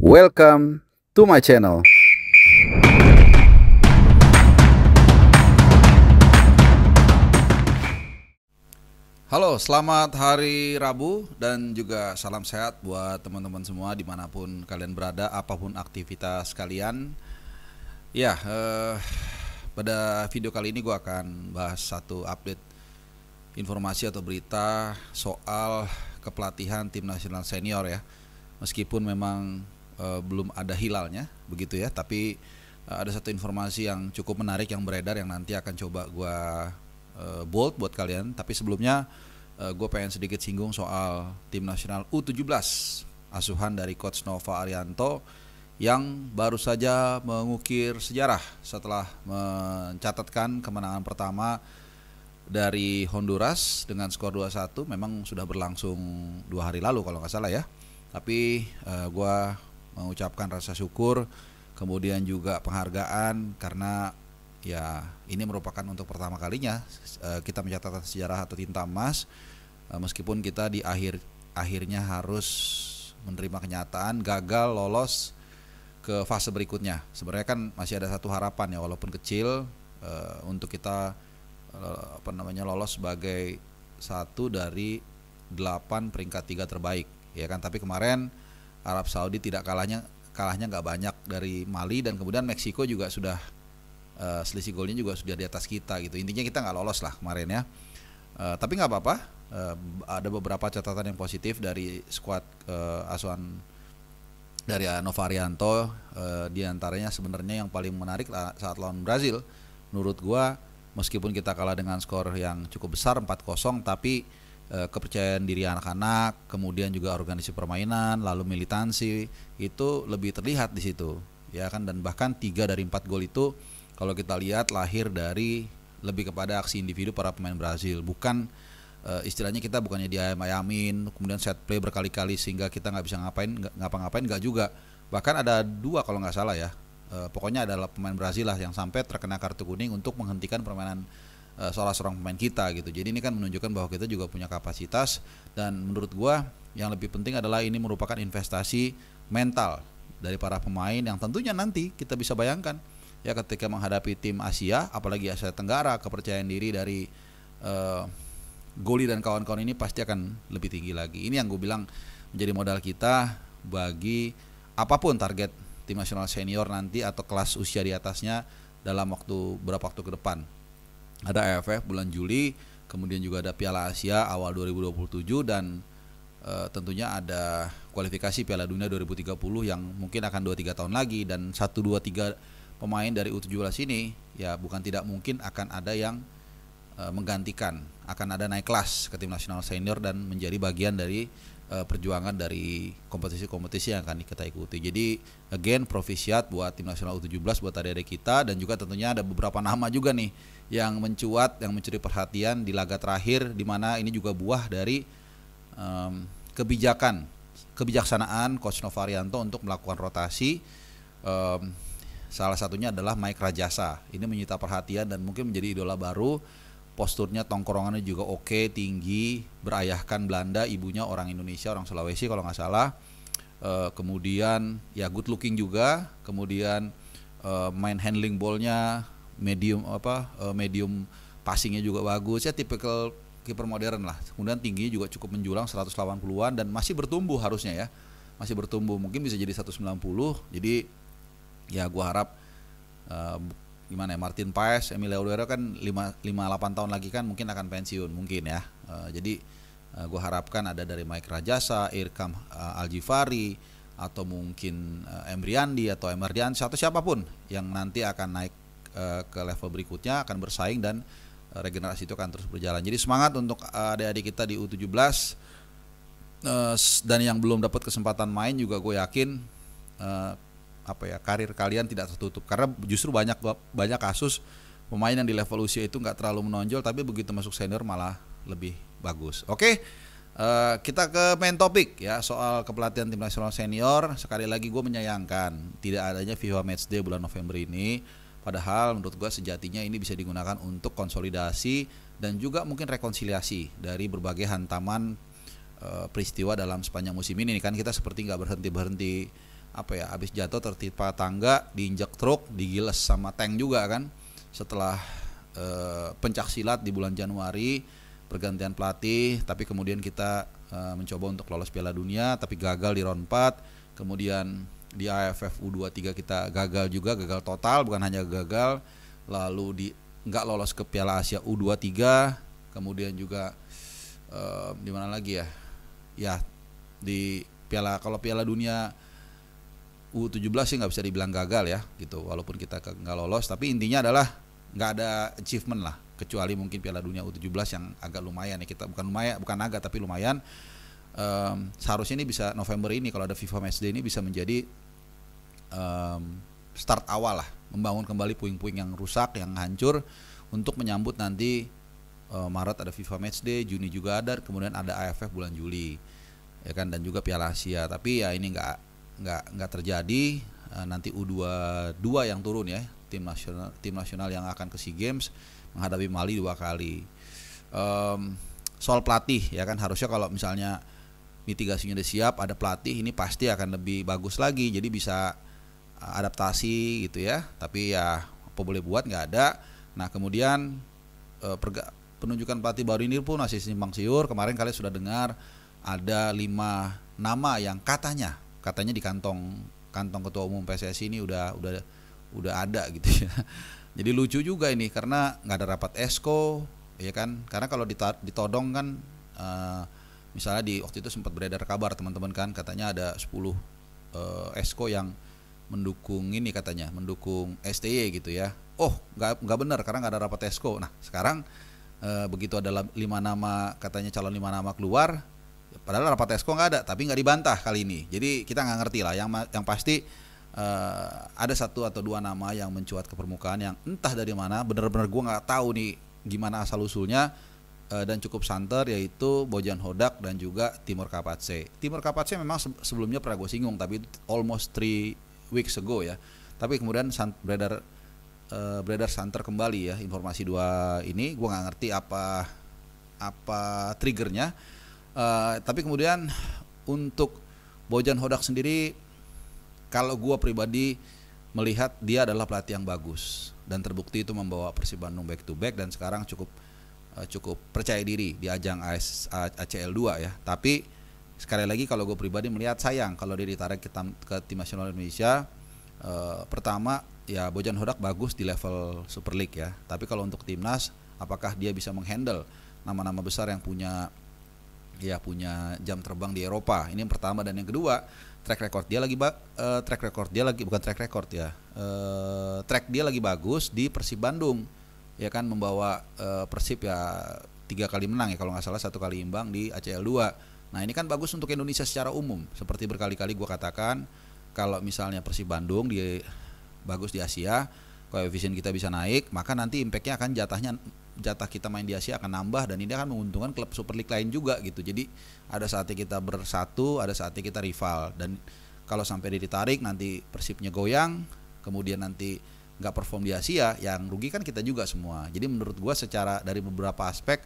Welcome to my channel. Halo, selamat hari Rabu dan juga salam sehat buat teman-teman semua dimanapun kalian berada, apapun aktivitas kalian. Ya, pada video kali ini gue akan bahas satu update informasi atau berita soal kepelatihan tim nasional senior ya. Meskipun memang belum ada hilalnya begitu ya, tapi ada satu informasi yang cukup menarik yang beredar yang nanti akan coba gue bold buat kalian. Tapi sebelumnya gue pengen sedikit singgung soal tim nasional U17 asuhan dari Coach Nova Arianto yang baru saja mengukir sejarah setelah mencatatkan kemenangan pertama dari Honduras dengan skor 2-1. Memang sudah berlangsung 2 hari lalu kalau nggak salah ya. Tapi gue mengucapkan rasa syukur, kemudian juga penghargaan karena ya ini merupakan untuk pertama kalinya kita mencatatkan sejarah atau tinta emas, meskipun kita di akhirnya harus menerima kenyataan gagal lolos ke fase berikutnya. Sebenarnya kan masih ada satu harapan ya, walaupun kecil, untuk kita lolos sebagai satu dari 8 peringkat 3 terbaik ya kan. Tapi kemarin Arab Saudi tidak kalahnya nggak banyak dari Mali, dan kemudian Meksiko juga sudah selisih golnya juga sudah di atas kita gitu. Intinya kita nggak lolos lah kemarin ya. Tapi nggak apa-apa. Ada beberapa catatan yang positif dari skuad asuhan dari Nova Arianto. Di antaranya sebenarnya yang paling menarik saat lawan Brazil, menurut gua meskipun kita kalah dengan skor yang cukup besar 4-0, tapi kepercayaan diri anak-anak, kemudian juga organisasi permainan, lalu militansi itu lebih terlihat di situ ya kan. Dan bahkan 3 dari 4 gol itu kalau kita lihat lahir dari lebih kepada aksi individu para pemain Brazil, bukan istilahnya kita bukannya diayam-ayamin kemudian set play berkali-kali sehingga kita nggak bisa ngapa-ngapain, nggak juga. Bahkan ada 2 kalau nggak salah ya, pokoknya adalah pemain Brazil lah yang sampai terkena kartu kuning untuk menghentikan permainan salah seorang pemain kita gitu. Jadi ini kan menunjukkan bahwa kita juga punya kapasitas, dan menurut gua yang lebih penting adalah ini merupakan investasi mental dari para pemain yang tentunya nanti kita bisa bayangkan ya ketika menghadapi tim Asia, apalagi Asia Tenggara, kepercayaan diri dari Goli dan kawan-kawan ini pasti akan lebih tinggi lagi. Ini yang gue bilang menjadi modal kita bagi apapun target tim nasional senior nanti atau kelas usia di atasnya dalam beberapa waktu ke depan. Ada AFF bulan Juli, kemudian juga ada Piala Asia awal 2027, dan tentunya ada kualifikasi Piala Dunia 2030 yang mungkin akan 2-3 tahun lagi. Dan 1-2-3 pemain dari U17 ini ya bukan tidak mungkin akan ada yang menggantikan, akan ada naik kelas ke tim nasional senior dan menjadi bagian dari perjuangan dari kompetisi-kompetisi yang akan kita ikuti. Jadi again profisiat buat tim nasional U17, buat adik-adik kita, dan juga tentunya ada beberapa nama juga nih yang mencuat, yang mencuri perhatian di laga terakhir, di mana ini juga buah dari kebijaksanaan Coach Nova Arianto untuk melakukan rotasi. Salah satunya adalah Mike Rajasa. Ini menyita perhatian dan mungkin menjadi idola baru. Posturnya, tongkrongannya juga oke, tinggi, berayahkan Belanda, ibunya orang Indonesia, orang Sulawesi kalau nggak salah. Kemudian ya good looking juga. Kemudian main handling ballnya medium passingnya juga bagus ya, tipikal kiper modern lah. Kemudian tingginya juga cukup menjulang 180-an dan masih bertumbuh harusnya ya. Masih bertumbuh, mungkin bisa jadi 190. Jadi ya gue harap gimana ya, Martin Paes, Emilio Audero kan 5-8 tahun lagi kan mungkin akan pensiun mungkin ya. Jadi gue harapkan ada dari Mike Rajasa, Irkam Aljifari, atau mungkin Emriandi atau Emerdiansyah atau siapapun yang nanti akan naik ke level berikutnya, akan bersaing, dan regenerasi itu akan terus berjalan. Jadi semangat untuk adik-adik kita di U17, dan yang belum dapat kesempatan main juga gue yakin karir kalian tidak tertutup, karena justru banyak kasus pemain yang di level usia itu nggak terlalu menonjol, tapi begitu masuk senior malah lebih bagus. Oke, kita ke main topik ya, soal kepelatihan tim nasional senior. Sekali lagi gue menyayangkan tidak adanya FIFA Matchday bulan November ini, padahal menurut gue sejatinya ini bisa digunakan untuk konsolidasi dan juga mungkin rekonsiliasi dari berbagai hantaman peristiwa dalam sepanjang musim ini kan. Kita seperti nggak berhenti apa ya, habis jatuh tertimpa tangga, diinjak truk, digiles sama tank juga kan. Setelah pencak silat di bulan Januari, pergantian pelatih, tapi kemudian kita mencoba untuk lolos Piala Dunia tapi gagal di round 4. Kemudian di AFF U23 kita gagal juga, gagal total, bukan hanya gagal, lalu nggak lolos ke Piala Asia U23. Kemudian juga di mana lagi ya? Ya di kalau Piala Dunia U17 sih nggak bisa dibilang gagal ya gitu, walaupun kita nggak lolos, tapi intinya adalah nggak ada achievement lah, kecuali mungkin Piala Dunia U17 yang agak lumayan ya, kita bukan agak tapi lumayan. Seharusnya ini bisa November ini kalau ada FIFA Matchday ini bisa menjadi start awal lah, membangun kembali puing-puing yang rusak, yang hancur, untuk menyambut nanti Maret ada FIFA Matchday, Juni juga ada, kemudian ada AFF bulan Juli ya kan, dan juga Piala Asia. Tapi ya ini nggak terjadi. Nanti U22 yang turun ya, tim nasional yang akan ke SEA Games menghadapi Mali 2 kali. Soal pelatih ya kan, harusnya kalau misalnya mitigasinya udah siap, ada pelatih, ini pasti akan lebih bagus lagi, jadi bisa adaptasi gitu ya. Tapi ya apa boleh buat, nggak ada. Nah kemudian penunjukan pelatih baru ini pun masih simpang siur. Kemarin kalian sudah dengar ada 5 nama yang katanya di kantong ketua umum PSSI ini udah ada gitu ya. Jadi lucu juga ini karena nggak ada rapat esko ya kan, karena kalau ditodong kan misalnya di waktu itu sempat beredar kabar teman-teman kan, katanya ada 10 esko yang mendukung ini, katanya mendukung STY gitu ya. Oh nggak benar karena nggak ada rapat esko. Nah sekarang begitu ada 5 nama, katanya calon 5 nama keluar, padahal rapat esko nggak ada, tapi nggak dibantah kali ini. Jadi kita nggak ngerti lah. Yang pasti ada 1 atau 2 nama yang mencuat ke permukaan yang entah dari mana, benar-benar gue nggak tahu nih gimana asal usulnya, dan cukup santer, yaitu Bojan Hodak dan juga Timur Kapatse. Timur Kapatse memang sebelumnya pernah gue singgung, tapi almost 3 weeks ago ya. Tapi kemudian beredar santer kembali ya informasi 2 ini. Gue nggak ngerti apa triggernya. Tapi kemudian untuk Bojan Hodak sendiri, kalau gue pribadi melihat dia adalah pelatih yang bagus dan terbukti itu membawa Persib Bandung back to back, dan sekarang cukup percaya diri di ajang ACL 2 ya. Tapi sekali lagi kalau gue pribadi melihat sayang kalau dia ditarik ke tim nasional Indonesia. Pertama ya Bojan Hodak bagus di level Super League ya, tapi kalau untuk timnas apakah dia bisa menghandle nama-nama besar yang punya jam terbang di Eropa? Ini yang pertama. Dan yang kedua, track dia lagi bagus di Persib Bandung ya kan, membawa Persib ya 3 kali menang ya kalau nggak salah, 1 kali imbang di ACL 2. Nah ini kan bagus untuk Indonesia secara umum. Seperti berkali-kali gue katakan, kalau misalnya Persib Bandung bagus di Asia, koefisien kita bisa naik, maka nanti impactnya akan jatah kita main di Asia akan nambah, dan ini akan menguntungkan klub Super League lain juga gitu. Jadi ada saatnya kita bersatu, ada saatnya kita rival, dan kalau sampai ditarik nanti Persibnya goyang, kemudian nanti nggak perform di Asia, yang rugi kan kita juga semua. Jadi menurut gua secara dari beberapa aspek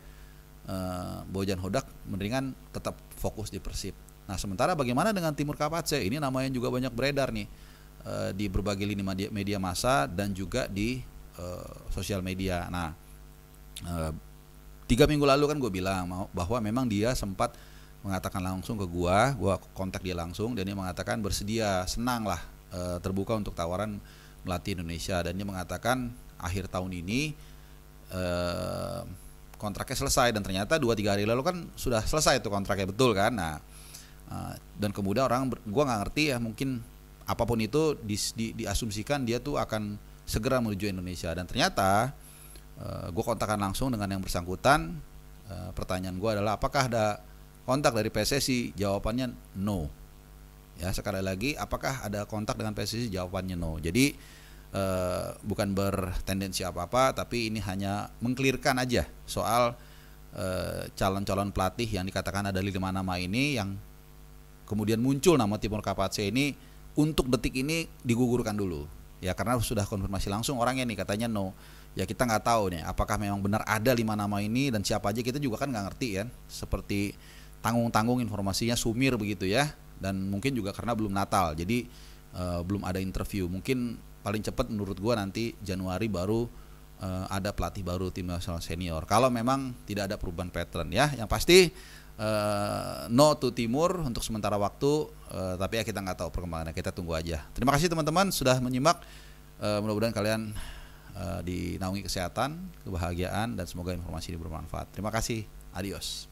Bojan Hodak mendingan tetap fokus di Persib. Nah sementara bagaimana dengan Timur Kapatse? Ini namanya juga banyak beredar nih di berbagai lini media massa dan juga di sosial media. Nah 3 minggu lalu kan gue bilang bahwa memang dia sempat mengatakan langsung ke gue kontak dia langsung, dan dia mengatakan bersedia, senang lah, terbuka untuk tawaran melatih Indonesia, dan dia mengatakan akhir tahun ini kontraknya selesai, dan ternyata 2-3 hari lalu kan sudah selesai tuh kontraknya, betul kan. Nah dan kemudian gue nggak ngerti ya, mungkin apapun itu diasumsikan dia tuh akan segera menuju Indonesia, dan ternyata gue kontakkan langsung dengan yang bersangkutan. Pertanyaan gue adalah apakah ada kontak dari PSSI? Jawabannya no. Ya sekali lagi, apakah ada kontak dengan PSSI? Jawabannya no. Jadi bukan bertendensi apa-apa, tapi ini hanya mengklirkan aja soal calon-calon pelatih yang dikatakan ada 5 nama ini, yang kemudian muncul nama Timur Kapatse ini untuk detik ini digugurkan dulu. Ya karena sudah konfirmasi langsung orangnya nih, katanya no. Ya kita nggak tahu nih apakah memang benar ada 5 nama ini, dan siapa aja kita juga kan nggak ngerti ya. Seperti tanggung-tanggung informasinya sumir begitu ya, dan mungkin juga karena belum Natal, jadi belum ada interview. Mungkin paling cepat menurut gua nanti Januari baru ada pelatih baru tim nasional senior. Kalau memang tidak ada perubahan pattern ya. Yang pasti no to Timur untuk sementara waktu, tapi ya kita nggak tahu perkembangannya, kita tunggu aja. Terima kasih teman-teman sudah menyimak. Mudah-mudahan kalian dinaungi kesehatan, kebahagiaan, dan semoga informasi ini bermanfaat. Terima kasih, adios.